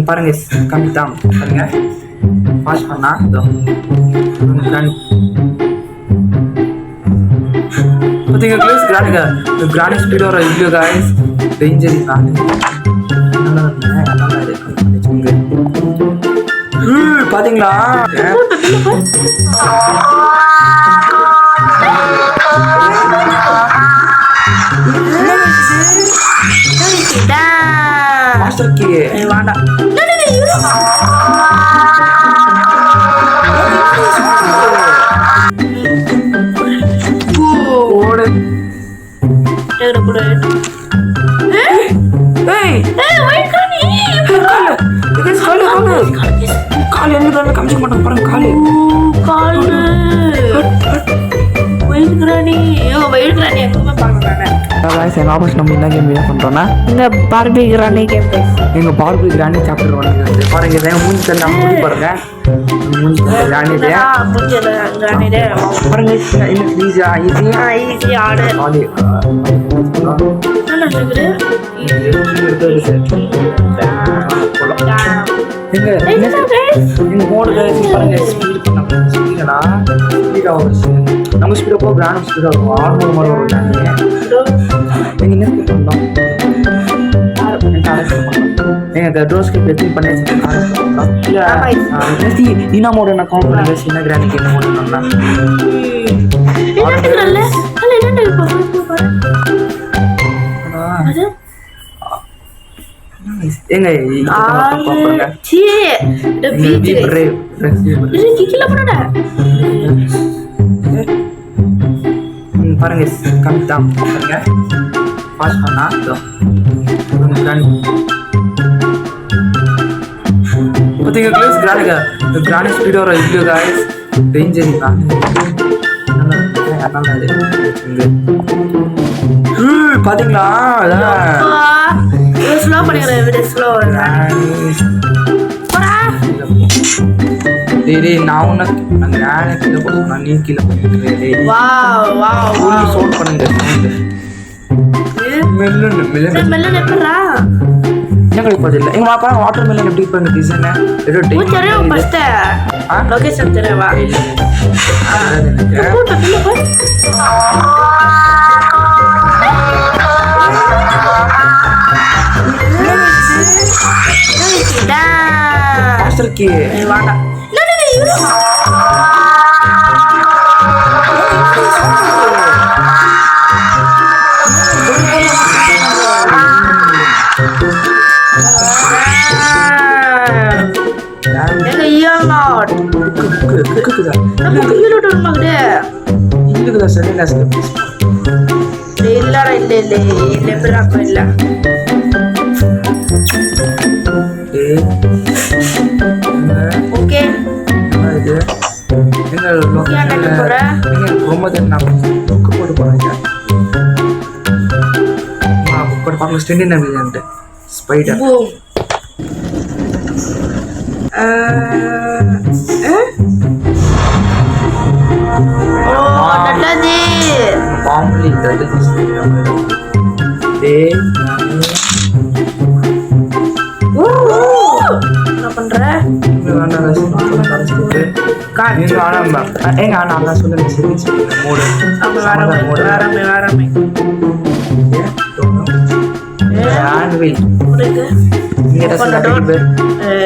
பாருங்க கம்மி தான் பாருங்க வாஷ் பண்ணா பார்த்தீங்க ப்ளீஸ் கிரானிக் ஸ்பீட் வர இல்லையோ காய்ஸ் டேஞ்சரி தான் பாத்தீங்களா மாஸ்டர் கீ வேண்டாம் கால் என்ன காமிச்ச மாட்டோம் பாருங்க கால் நம்ம என்ன கேம் பண்றோம்னா இந்த பார்பி கிரானி கேம் எங்க பார்பி கிரானி சாப்டர் 1 பாருங்க இதை மூஞ்சி தண்ணி மூடி பாருங்க மூஞ்சி கிரானி பாருங்க ஈஸி ஆடு நம்ம ஸ்பீட் போ கிராண்ட் ஸ்பீட் ஆகும் 600 மாதிரி வரும் டோஸ்க்கு பெட்டிங் பண்ணி என்ன மோட நான் கவுண்ட் பண்ணி சின்ன கிராண்ட் என்ன மோடுனா ஏங்க பாருங்க சீ இந்த கிக்கில போடா பாருங்க கம்மி தான் பாருங்க வாஷ் பண்ணா பார்த்தீங்க ப்ளீஸ் கிரானிக் ஸ்பீட் வர இல்லையோ காய்ஸ் டேஞ்சரி தான் பாத்தீங்களா ஸ்லோ பண்ணிக்கிறேன் வீடியோ ஸ்லோ டேய் நான் உனக்கு நான் கீழே போடுறேன் நீ கீழே போடுறேன் வாவ் சவுண்ட் பண்ணுங்க மெல்லன் எப்பறா என்ன கழிப்பது இல்லை எங்க பாப்பா வாட்டர் மெலன் எப்படி பண்ணு டிசைன் ஏதோ டேய் ஃபர்ஸ்ட் லொகேஷன் தெரியவா மாஸ்டர் கீ வேண்டாம் ஸ்பைடர் பாம்புலி என்ன பண்ற எங்க ஆனா சொல்லுங்க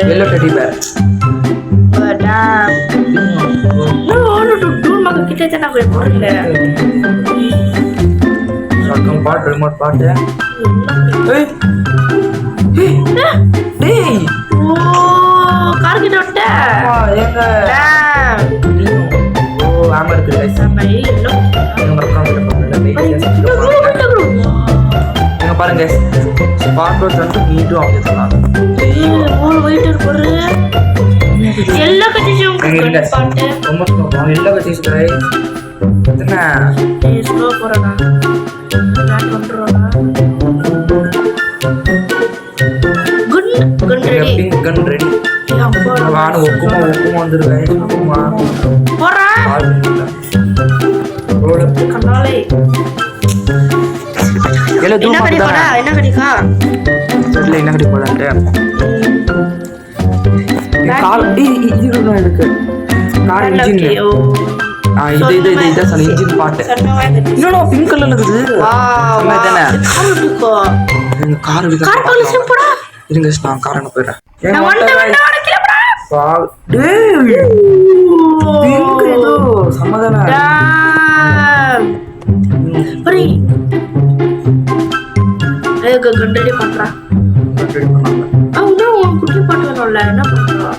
yellow teddy bear kita jangan gue boleh shotgun part remote part ya hey oh car kita udah ya enggak oh amar guys sama ini yang merekam yang paling guys passport வந்து need of பண்ணலாம் ஓ waiter போற எல்லா கட்டியும் பாட்டு ரொம்ப slow எல்லா கட்டிஸ் guys என்ன slow போறடா நான் கண்ட்ரோலா கன் ரெடி வாண ஒக்குமா வந்துரு गाइस ஒக்குமா போறா ரோட கண்ணாலே என்ன கடி போடா என்ன கடிக்கா தெரியல என்ன கடி போடான்ட்டு கார் இது இருக்கு கார் இன்ஜின் இதான் சொன்ன இன்ஜின் பாட்டு இன்னொன்று பிங்க் கலர்ல இருக்குது தானே கார் இருங்க நான் கார் அங்க போயிடுறேன் சமாதான கண்டடி பண்றான் குட்டி பாட்டு வரல என்ன பண்றா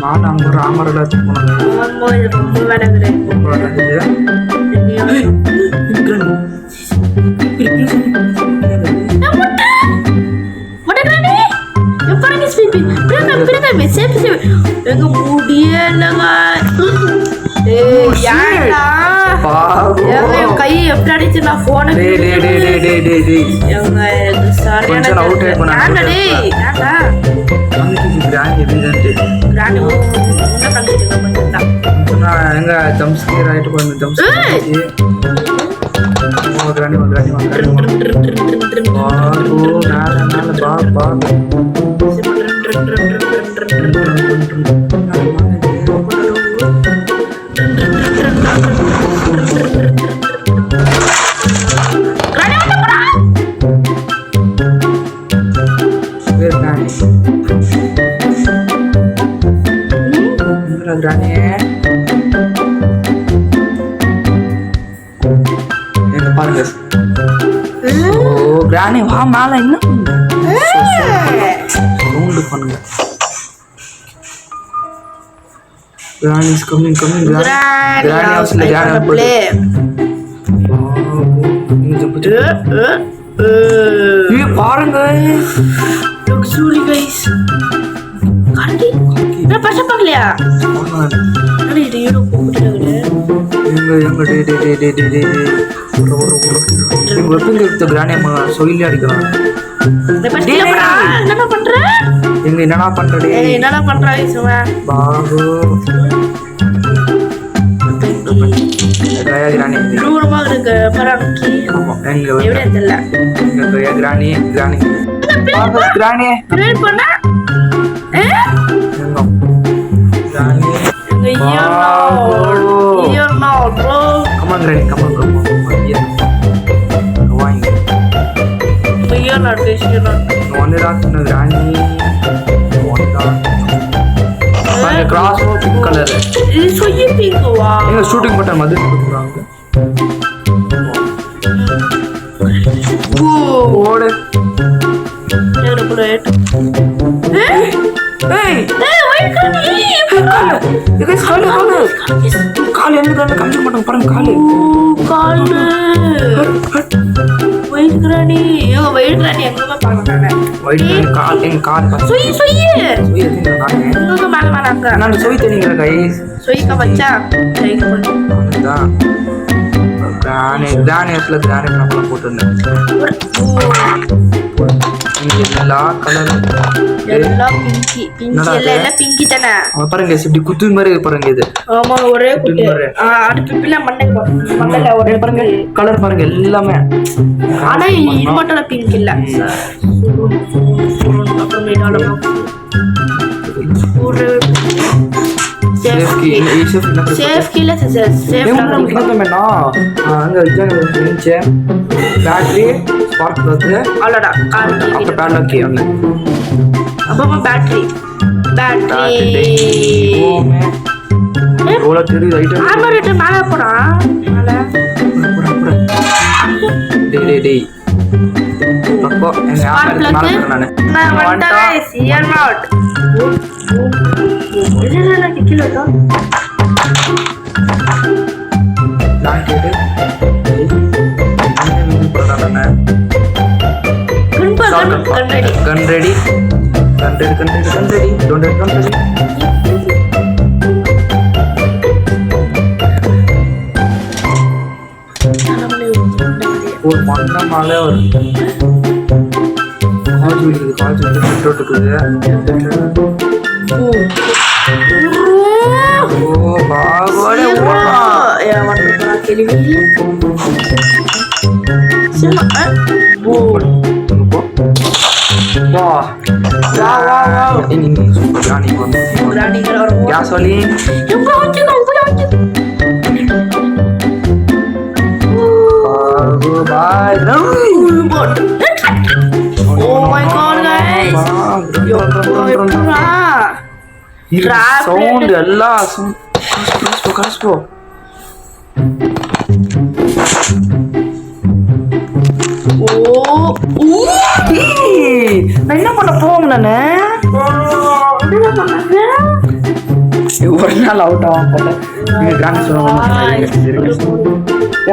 நான் அங்க ராமர் எல்லாத்துக்கும் எங்க முடியலங்க கை எப்படி அடிச்சு நான் போன எங்க ஜம்ஸ்கேர் ஆயிட்டு போய் பாருங்க கிராணி வா மேல என்ன பண்ணுங்க Granny is coming. Granny house le jana play. ये பாருங்க look sorry guys கார்த்தி நான் பச்சை பார்க்கலையா அட இது ஏதோ போட்டுட்டே எங்க டே வெப்பங்க கிராணி சொல்லில அடிக்கிறான் என்ன பண்ற எங்க என்னடா பண்றடே என்னடா பண்றா சும்மா பாபு गया ग्रानी தூரமா இருக்கு பரக்கி எங்க எവിടെ தெரியல எங்க गया ग्रानी பாபு கிராணி கிரேட் பண்ண எங்க கிராணி you're not bro come on granny come on yeah why you're not one rock no granny one rock அந்த கிராஸ் பிங்க் கலர் இது சொய் பிங்க் வா எங்க ஷூட்டிங் பட்டன் மாதிரி கொடுக்குறாங்க ஓடு ஏறு புரேட் ஏய் வெயிட் பண்ணி இது கால் என்ன கண்ணு கம்மி மாட்டோம் பாருங்க கால் வெயிட் கிரானி எங்கமா பாக்கறானே வெயிட் கால் எங்க கால் சொய் எங்க கால் எங்க மாங்க நான் சொய் தெரியுங்க गाइस சொய் का बच्चा सही பண்ணா கிரானி அஸ்ல கிரானி நான் போட்டுறேன் எல்லா கலர் எல்லாம் பிங்கி தானே பாருங்க இப்படி குத்து மாதிரி பாருங்க இது ஆமா ஒரே குத்து அடுத்து பிள்ளை மண்டைல ஒரே பாருங்க கலர் பாருங்க எல்லாமே ஆனா இது மட்டும் பிங்க் இல்ல அப்புறம் ஒரு சேஃப் கீழ சேஃப் நம்ம அங்க இருந்துச்சு பேட்டரி ஸ்பார்க் பிளக் அலடா கார் அப்புறம் பேட்லாக் கீ ஒன்னு அப்பமா பேட்டரி ஓல தெரியுது ஐட்டம் ஆர்மர் ரேட் மேல போடா மேல டேய் அப்போ எங்க ஆர்மர் மேல நான் வந்துட்டேன் சிஆர் நாட் என்ன கிலோடா நான் கேட்டு gun ready don't ready ஒரு மண்ண மலை வரும் காலேஜ் பெட்ரோல் இருக்குது ஓ எலிவி சின்ன ஓ வா வா வா வா நீங்க சூப்பர் ராணி வந்து ராணிகள் வரும் கேசோலின் இங்க வந்து பாய் Oh my god guys sound எல்லாம் கஷ்டம் நான் என்ன பண்ண போவோம் நானு ஒரு நாள் அவுட் ஆகும் போல நீங்க கிராண்ட் சொல்லுவாங்க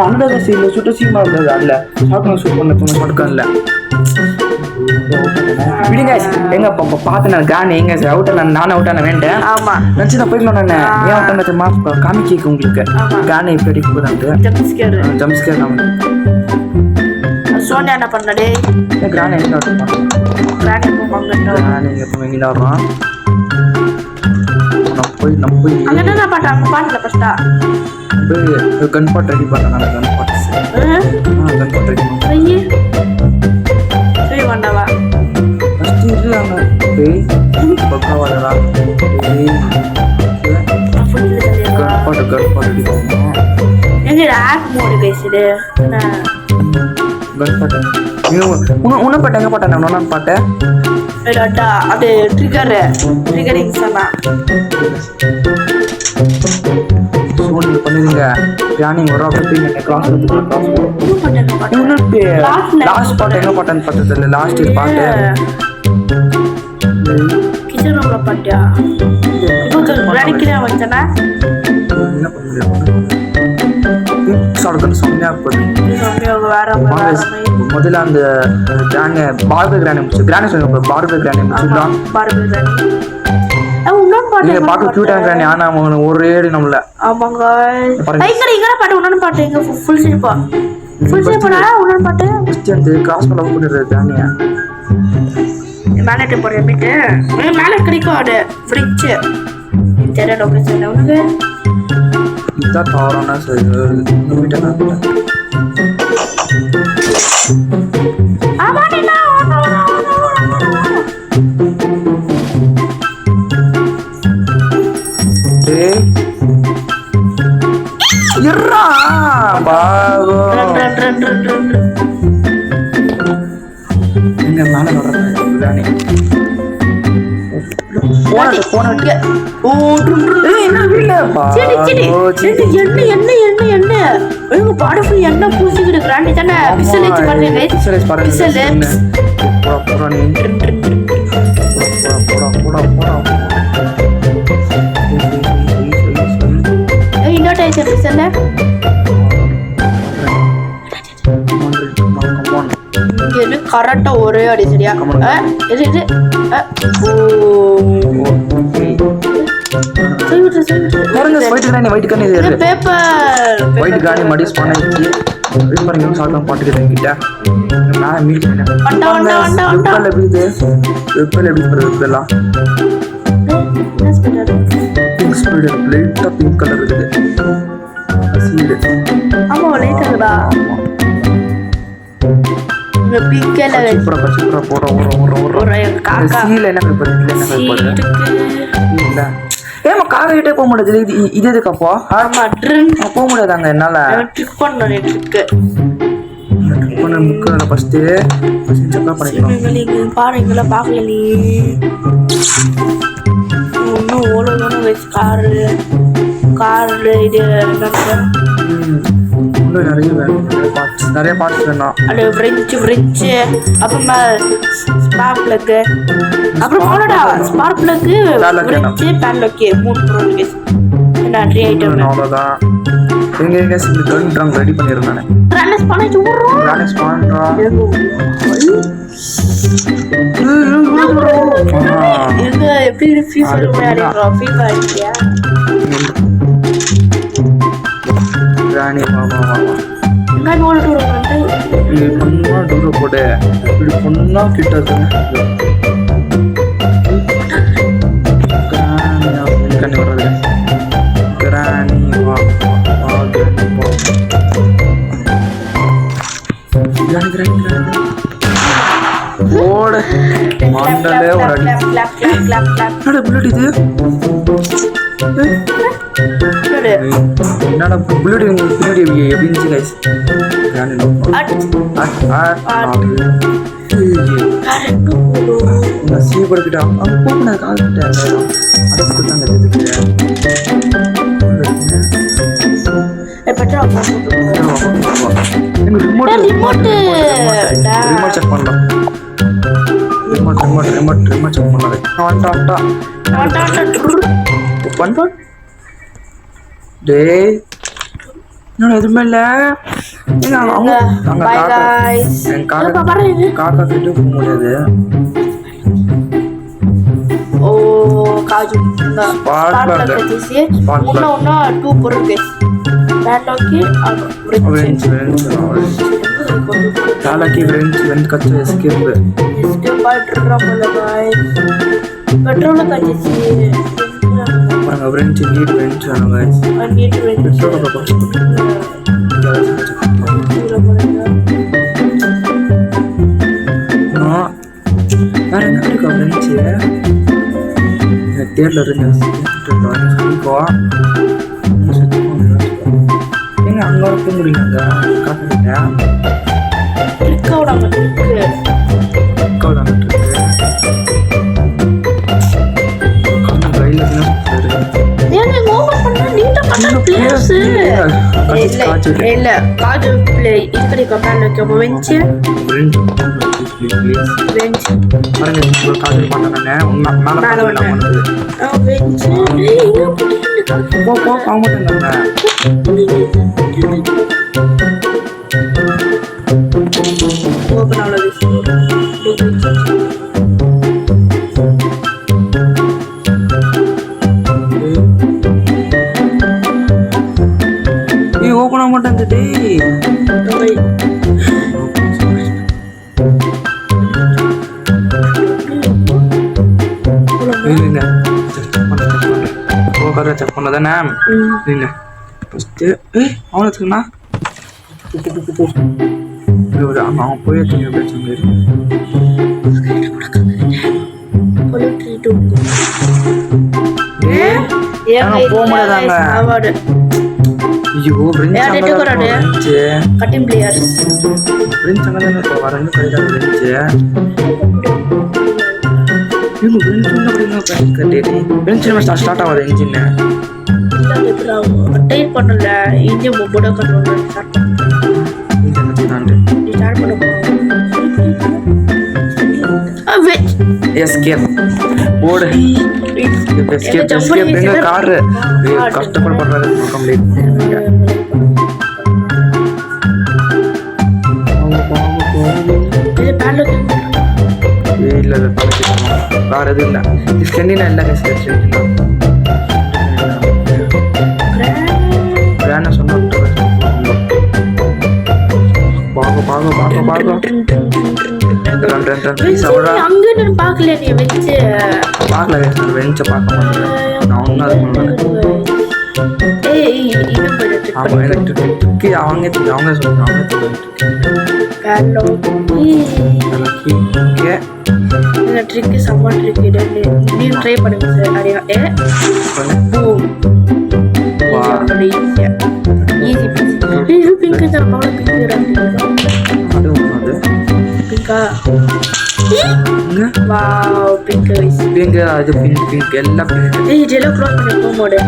அனுராதா சீல சுட்டு சீமா இருந்தது அல்ல சாப்பிட்டு சூட் பண்ண தோணு மட்டும் இல்ல விடுங்க எங்க பார்த்து நான் காணி எங்க அவுட் நானும் அவுட் ஆன வேண்டேன் ஆமா நினச்சி நான் போயிடணும் நான் ஏன் அவுட் ஆனது தெரியுமா காமிக்க உங்களுக்கு காணி இப்போ அடிக்க போதாங்க ஜம்ஸ்கேர் சோனியா என்ன பண்ணடே கிராண்ட் எங்க கிராண்ட் எப்போ எங்கே வர்றோம் நம்ம போய் அங்க என்ன பண்றாங்க பாட்டுல ஃபர்ஸ்டா கன் பாட் ரெடி பண்ணாங்க கன் பாட் கன் பாட் ரெடி ஐயே சரி வந்தவா ஃபர்ஸ்ட் இல்லங்க டேய் பக்கவாடா டேய் கன் பாட் ரெடி பண்ணோம் எங்க ஆக் மோட் பேசுது கன் பாட் உன்ன பாட்டு எங்க பாட்டா நான் உன்ன பாட்டு இல்லடா அது ட்ரிகரிங் சொன்னா சோனி பண்ணுவீங்க பிளானிங் வர அப்படியே நீங்க கிளாஸ் இன்னொரு லாஸ்ட் பாட்டு எங்க பாட்டன்னு பார்த்தது இல்ல லாஸ்ட் பாட்டு கிச்சன் ரூம்ல பாட்டியா இப்போ ரெடிக்கிறா வச்சனா என்ன பண்ணுவீங்க சடக்கன் சோனியா போடு வேற முதல்ல அந்த கிராண்ட் பார்பி கிராண்ட் முடிச்சு கிராண்ட் சொல்லுங்க பார்பி கிராண்ட் முடிச்சுலாம் பார்பி கிராண்ட் இன்னொரு பாட்டு நீங்க பார்க்க கியூட்டான கிராண்ட் ஆனா அவங்க ஒரு ஏடு நம்மள ஆமாங்க இங்க பாட்டு இன்னொரு பாட்டு இங்க ஃபுல் ஷேப்பா இன்னொரு பாட்டு ஃபர்ஸ்ட் அந்த கிராஸ் பண்ண போடுறது கிராண்டியா மேலே போற மீட்டு மேலே கிடைக்கும் அது ஃப்ரிட்ஜ் தெரியல லொகேஷன் உனக்கு இதான் தாரானா சரி மீட்டனா ஆமா நீ இருடா பாவோ எங்க மேல வர்றது பிரியாணி போனது ஓ என்ன இல்ல பா என்ன ஒழுங்கு பாடி ஃபுல் என்ன பூசிக்கிட்டு கிராண்டி தானே பிசல் வச்சு பண்ணுங்க பிசல் போடா நீ போடா இன்னொரு டைம் பிசல் இங்க கரெக்டா ஒரே அடி சரியா இது பிங்க் கலர் இருக்குது ஏமா காக கிட்டே போக முடியாது இது எதுக்கப்போ போக முடியாதாங்க என்னால முக்கியம் ஃபர்ஸ்ட் பண்ணிக்கலாம் பாருங்களா பார்க்கல நீ இன்னும் ஓலோன்னு வச்சு காரு இது இன்னும் நிறைய பார்ட்ஸ் வேணும் அது ஃப்ரிட்ஜ் அப்புறமா ஸ்பார்க் பிளக் அப்புறம் போனடா ஸ்பார்க் பிளக் ஃப்ரிட்ஜ் பேன்லோக்கே 3 ப்ராடக்ட்ஸ் நிறைய ஐட்டம் அவ்வளவுதான் எங்க கன் ட்ரம் ரெடி பண்ணிருக்கானே கிரானஸ் பண்ணி சுடுறோம் கிரானஸ் பண்றா எங்க எப்படி ஃபீஃபா விளையாடுறோம் ஃபீஃபா இல்லையா கிரானி வா எங்க நோட் வந்து இது பண்ணா டூர போடு இப்படி பண்ணா கிட்ட இருக்கு கிரானி வர்றது கிரானி வா கிரானி புல்லட் இது என்னடா புல்லட் பின்னாடி எப்படி இருந்துச்சு கைஸ் சீப்படுக்கிட்டா அவங்க போகக்கூடாது காலக்கிட்ட அடைச்சு கொடுத்தாங்க ரிமோட் செக் பண்ணலாம் ரிமோட் செக் பண்ணலாம் டேய் இன்னும் எதுவுமே இல்லை காக்கா கிட்ட போக முடியாது ఓ కాజు స్పాట్ వచ్చేసి ఉన్న 2 పొరుగు గైస్ దాంట్లోకి చాలాకి వెంట్ కచ్చ ఎస్కేప్ పెట్రోల్ గైస్ పెట్రోల్ వచ్చేసి friends neat went guys neat went petrol வேற என்ன இருக்கா ஃப்ரெண்ட்ஸு தேர்ல இருந்து எங்க அங்க இருக்க முடியுங்க காட்டுக்கிட்ட ஓபன் ஆக மாட்டேங்குது செக் பண்ணதானே இல்ல ஃபர்ஸ்ட் அவனுக்குண்ணா ஆமா அவன் போய் போக முடியாதாங்க ஐயோ கட்டிங் பிளேயர் வரணும் கையில ஸ்டார்ட் ஆகாது இன்ஜின் டைட் பண்ணல இன்ஜின் போட கட்டணும் ஸ்டார்ட் பண்ண எஸ்கேப் போடு எஸ்கேப் எஸ்கேப் எங்க கார் கஷ்டப்படுறது கம்ப்ளீட் இல்ல வேற எதுவும் இல்லை ஸ்கெண்டினா இல்லை ஸ்கெண்டினா சொன்னா அவங்க ட்ரிக் செம்ம ட்ரிக் நீ ட்ரை பண்ணுங்க சார் நிறையா ஈஸி பிங்க் தான் அவ்வளோ பிங்கா வாவ் பிங்க் பிங்க் அது பிங்க் எல்லாம் பிங்க் ஜெல்லோ க்ளோஸ் பண்ணி போமோடு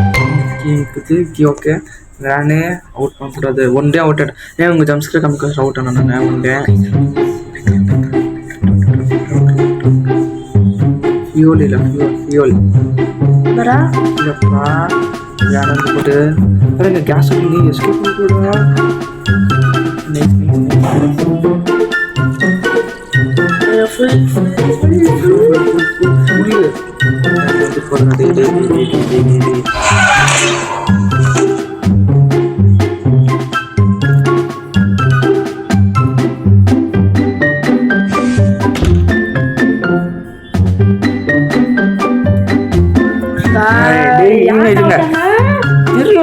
பிங்க் ஓகே நானே அவுட் பண்ணக்கூடாது ஒன் டே அவுட் ஏன் உங்கள் ஜம்ஸ்கில் கம்மிக்க அவுட் ஆனேன் நான் ஒன் டே ஃபியூல் இல்லை ஃபியூல் வரா இல்லைப்பா வேணாம் போட்டு பாருங்க கேஸ் நீ எஸ்கேப் பண்ணக்கூடா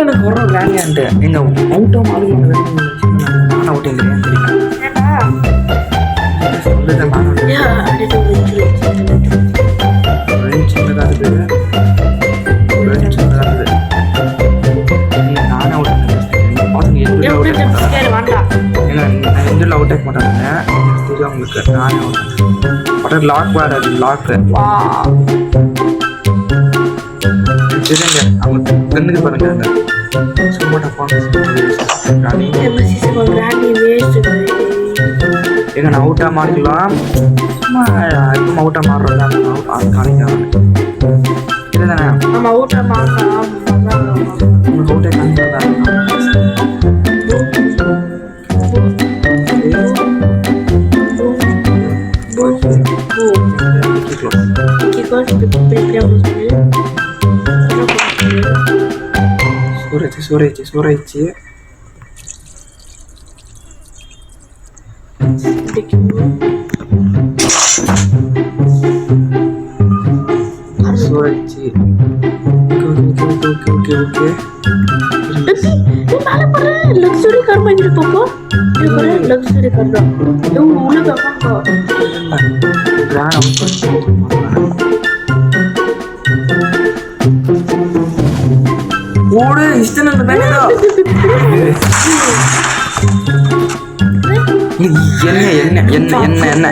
எனக்கு வர வேலையான்ட்டு எங்க அவுட்டோ மாதிரி அவுட்டிங் சொல்லுதான் சின்னதாக இருக்குது நானே அவுட் பசங்க எப்படி அவுட் ஏங்க நான் எந்த அவுட் ஆக மாட்டாங்க தெரியும் உங்களுக்கு நானே அவுட் பட் லாக் வேறு அது லாக்கு சரிங்க அவங்க கண்ணுக்கு பாருங்க சும்மா எங்க நான் அவுட்டாக மாறிக்கலாம் சும்மா எப்பவும் அவுட்டாக மாறுறதா காணிக்கலாம் இதுதானே நம்ம அவுட்டா மாறலாம் உங்களுக்கு அவுட்டே காணிக்கிறதா சூறாயிச்சு சூறாயிச்சு ஓகே लक्सरी कार में मेरे पापा ये बड़े लक्सरी कार ना ये उन्होंने पापा का ஓடு இஷ்டம் அந்த பேக்கடா என்ன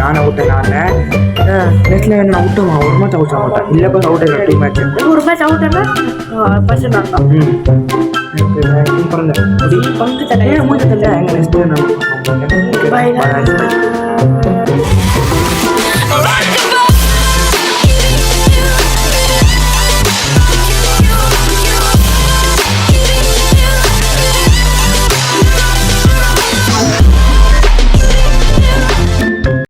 நானே விட்டேன் நெட்ல என்ன அவுட்டுமா ஒரு மேட்ச் அவுட் ஆக மாட்டேன் இல்லை பஸ் அவுட் ஆகிடும் 2 மேட்ச் ஒரு மேட்ச் அவுட் ஆனா பஸ் நான் பரவாயில்ல பங்கு தலை மூஞ்சி தலை எங்க நெக்ஸ்ட் பை